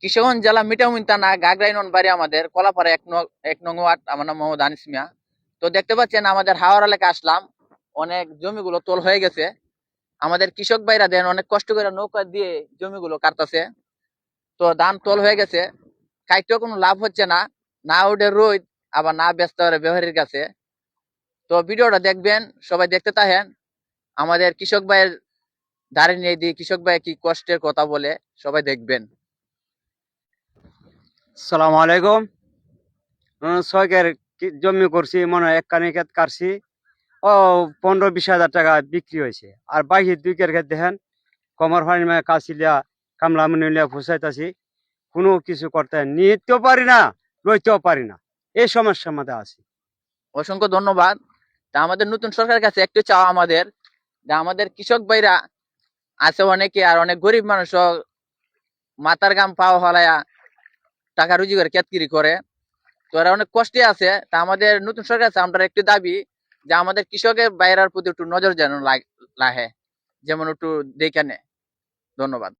কিশোরগঞ্জ জেলা মিঠামইন থানা গাগরাইন বাড়ি আমাদের কলাপাড়া ১ নং ওয়ার্ড। আমার নাম মোহাম্মদ আনিস মিয়া। তো দেখতে পাচ্ছেন আমাদের হাওড় এলাকায় আসলাম, অনেক জমিগুলো তোল হয়ে গেছে। আমাদের কৃষক ভাইরা দেন অনেক কষ্ট করে নৌকা দিয়ে জমিগুলো কাটতেছে। তো ধান তোল হয়ে গেছে, খাইতেও কোনো লাভ হচ্ছে না, না উঠে রোদ, আবার না ব্যস্ত হবে ব্যবহারের কাছে। তো ভিডিওটা দেখবেন, সবাই দেখতে থাকেন। আমাদের কৃষক ভাইয়ের ধারে নিয়ে দিয়ে কৃষক ভাই কি কষ্টের কথা বলে, সবাই দেখবেন। সালাম আলাইকুম। ছয়কের জমি করছি, মনে হয় 1 কানি ক্ষেত কাটছি। ও 15-20 হাজার টাকা বিক্রি হয়েছে। আর বাকি 2 কের ক্ষেত দেখেন, কমর ফানি কাছিলিয়া কামলা মুনিলিয়া ফুসাইতাছি, কোনো কিছু করতে নিতেও পারি না, লইতেও পারি না। এই সমস্যার মধ্যে আছি। অসংখ্য ধন্যবাদ। তা আমাদের নতুন সরকারের কাছে একটু চাওয়া আমাদের, যে আমাদের কৃষক ভাইরা আছে অনেকে, আর অনেক গরিব মানুষও মাথার গাম পাওয়া হলায়া টাকা রুজি করে কেতকিরি করে। তো এরা অনেক কষ্টে আছে। তা আমাদের নতুন সরকার কাছে আমরা একটু দাবি, যে আমাদের কৃষকের বাইরের প্রতি একটু নজর যেন লাহে, যেমন একটু দেখে নেয়। ধন্যবাদ।